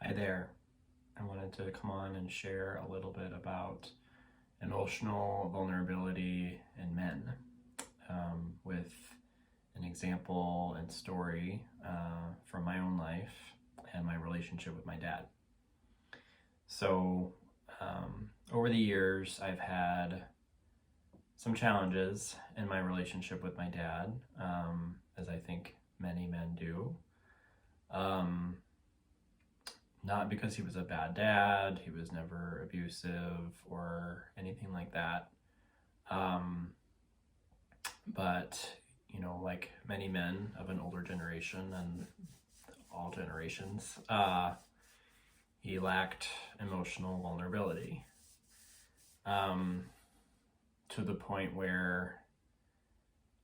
Hi there. I wanted to come on and share a little bit about emotional vulnerability in men with an example and story from my own life and my relationship with my dad. So, over the years, I've had some challenges in my relationship with my dad, as I think many men do. Not because he was a bad dad, he was never abusive or anything like that. But, like many men of an older generation and all generations, he lacked emotional vulnerability to the point where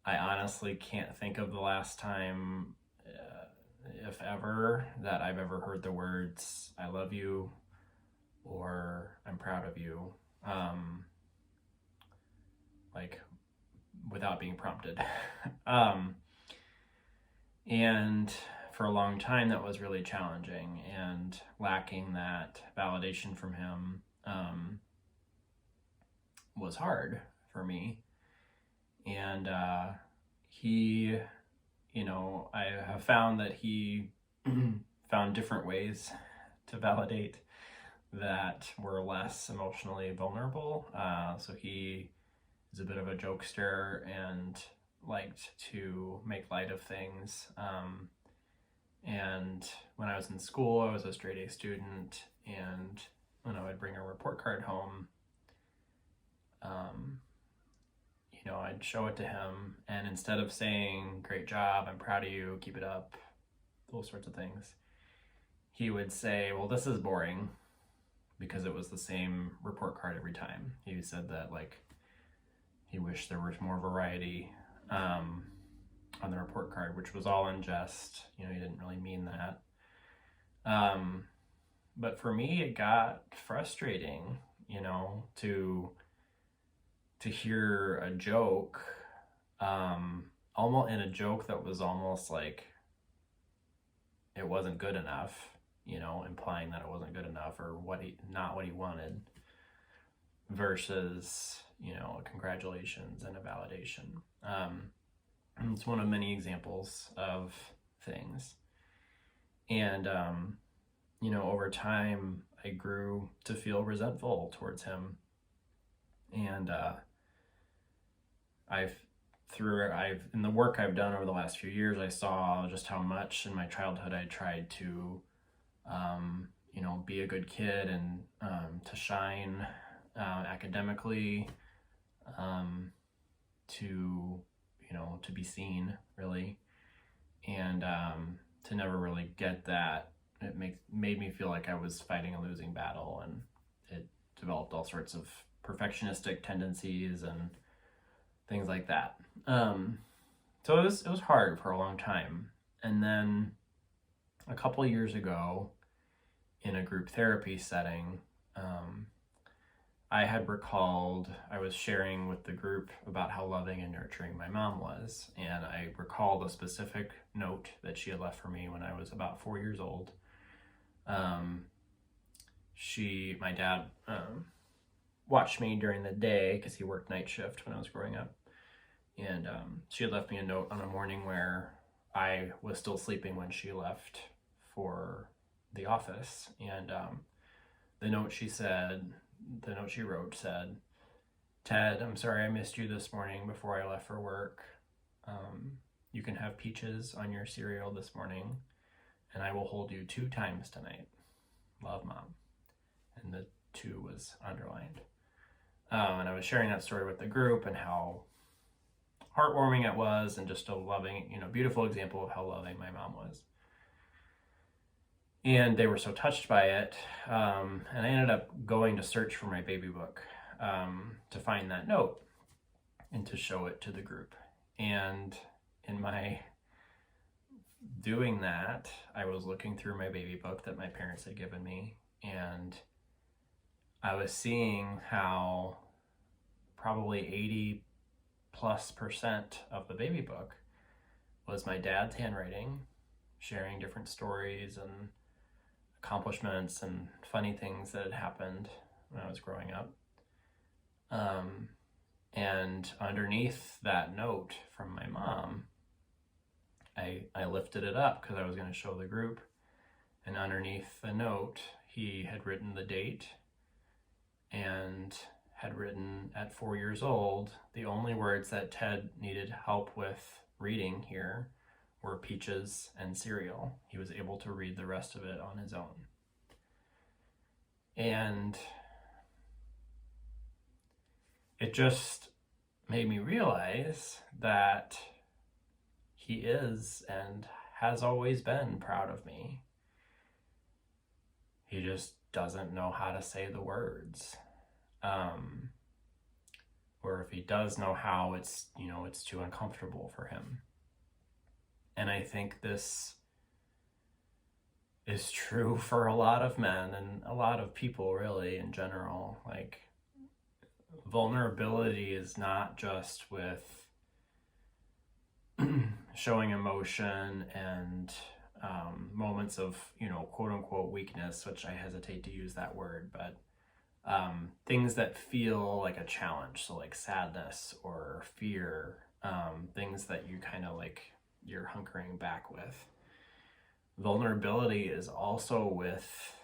I honestly can't think of the last time, if ever, that I've ever heard the words, I love you, or I'm proud of you, like without being prompted. And for a long time, that was really challenging, and lacking that validation from him was hard for me. And he, I have found that he found different ways to validate that were less emotionally vulnerable. So he is a bit of a jokester and liked to make light of things. And when I was in school, I was a straight A student, and when I would bring a report card home, I'd show it to him, and instead of saying, great job, I'm proud of you, keep it up, those sorts of things, he would say, well, this is boring, because it was the same report card every time. He said that, he wished there was more variety on the report card, which was all in jest. He didn't really mean that. But for me, it got frustrating, to hear a joke, almost in a joke that was almost like it wasn't good enough, implying that it wasn't good enough or not what he wanted, versus, congratulations and a validation. It's one of many examples of things. And, over time, I grew to feel resentful towards him. And in the work I've done over the last few years, I saw just how much in my childhood I tried to, be a good kid and to shine academically, to be seen, really, and to never really get that. It made me feel like I was fighting a losing battle, and it developed all sorts of perfectionistic tendencies and things like that. So it was hard for a long time. And then a couple of years ago, in a group therapy setting, I had recalled, I was sharing with the group about how loving and nurturing my mom was. And I recalled a specific note that she had left for me when I was about 4 years old. My dad watched me during the day because he worked night shift when I was growing up. And she had left me a note on a morning where I was still sleeping when she left for the office. And the note she wrote said, Ted, I'm sorry I missed you this morning before I left for work. You can have peaches on your cereal this morning, and I will hold you 2 times tonight. Love, Mom. And the 2 was underlined. And I was sharing that story with the group and how heartwarming it was, and just a loving, beautiful example of how loving my mom was. And they were so touched by it. And I ended up going to search for my baby book to find that note and to show it to the group. And in my doing that, I was looking through my baby book that my parents had given me, and I was seeing how probably 80+% of the baby book was my dad's handwriting, sharing different stories and accomplishments and funny things that had happened when I was growing up. And underneath that note from my mom, I lifted it up because I was going to show the group. And underneath the note, he had written the date and had written at 4 years old, the only words that Ted needed help with reading here were peaches and cereal. He was able to read the rest of it on his own. And it just made me realize that he is and has always been proud of me. He just doesn't know how to say the words. Or if he does know how, it's too uncomfortable for him. And I think this is true for a lot of men and a lot of people really in general. Like, vulnerability is not just with showing emotion and moments of, quote unquote weakness, which I hesitate to use that word, but things that feel like a challenge. So like sadness or fear, things that you kind of like, you're hunkering back with. Vulnerability is also with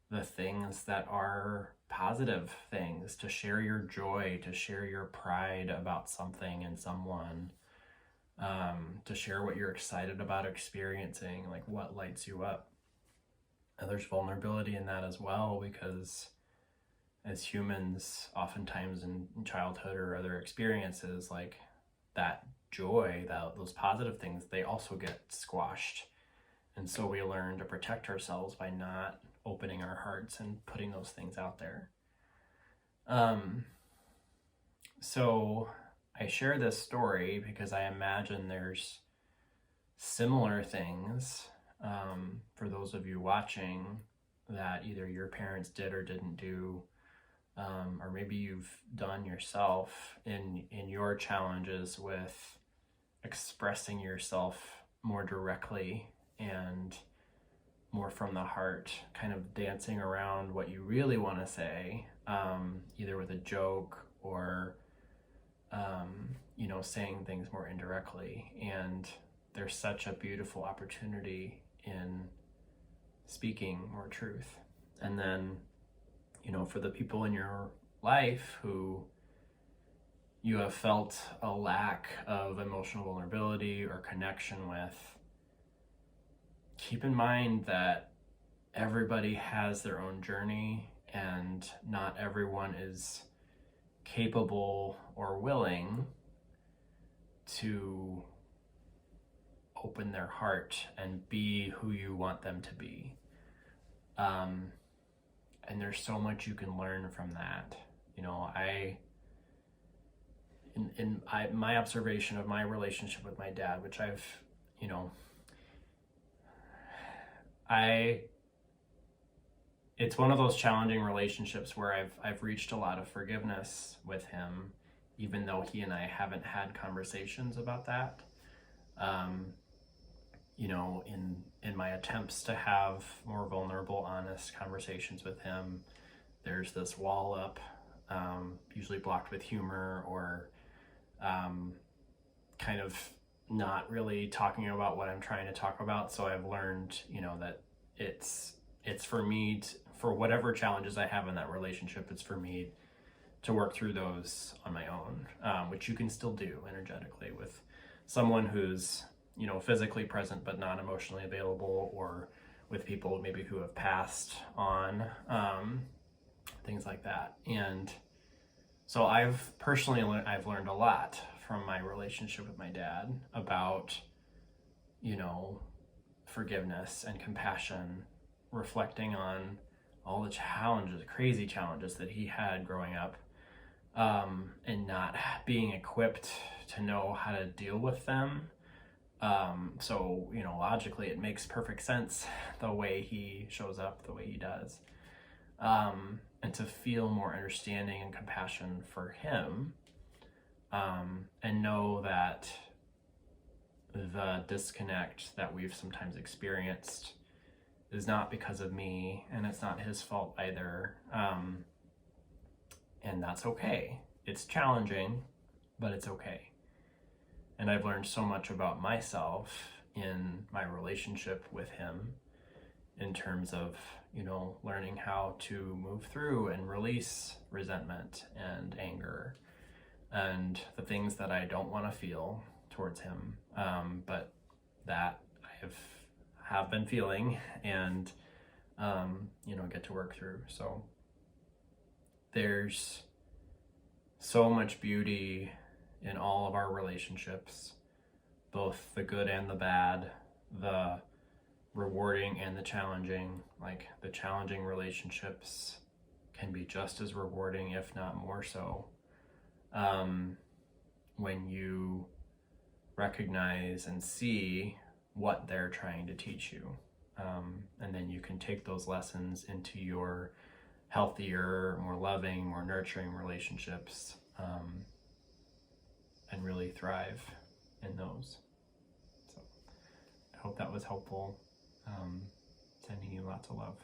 the things that are positive things, to share your joy, to share your pride about something and someone, to share what you're excited about experiencing, like what lights you up. And there's vulnerability in that as well, because as humans, oftentimes in childhood or other experiences, like that joy, those positive things, they also get squashed. And so we learn to protect ourselves by not opening our hearts and putting those things out there. So I share this story because I imagine there's similar things for those of you watching that either your parents did or didn't do, or maybe you've done yourself in your challenges with expressing yourself more directly and more from the heart, kind of dancing around what you really want to say, either with a joke or saying things more indirectly. And there's such a beautiful opportunity in speaking more truth. And then, for the people in your life who you have felt a lack of emotional vulnerability or connection with, keep in mind that everybody has their own journey and not everyone is capable or willing to open their heart and be who you want them to be. And there's so much you can learn from that. My observation of my relationship with my dad, which it's one of those challenging relationships where I've reached a lot of forgiveness with him, even though he and I haven't had conversations about that. In my attempts to have more vulnerable, honest conversations with him, there's this wall up, usually blocked with humor or kind of not really talking about what I'm trying to talk about. So I've learned, that it's for me for whatever challenges I have in that relationship, it's for me to work through those on my own, which you can still do energetically with someone who's, physically present but not emotionally available, or with people maybe who have passed on, things like that. And so I've learned a lot from my relationship with my dad about, forgiveness and compassion, reflecting on all the challenges, crazy challenges that he had growing up, and not being equipped to know how to deal with them. So, logically it makes perfect sense the way he shows up, the way he does. And to feel more understanding and compassion for him, and know that the disconnect that we've sometimes experienced is not because of me, and it's not his fault either. And that's okay. It's challenging, but it's okay. And I've learned so much about myself in my relationship with him, in terms of, learning how to move through and release resentment and anger and the things that I don't want to feel towards him, but that I have been feeling and, get to work through. So there's so much beauty in all of our relationships, both the good and the bad, the rewarding and the challenging. Like, the challenging relationships can be just as rewarding, if not more so, when you recognize and see what they're trying to teach you. And then you can take those lessons into your healthier, more loving, more nurturing relationships, and really thrive in those. So I hope that was helpful. Sending you lots of love.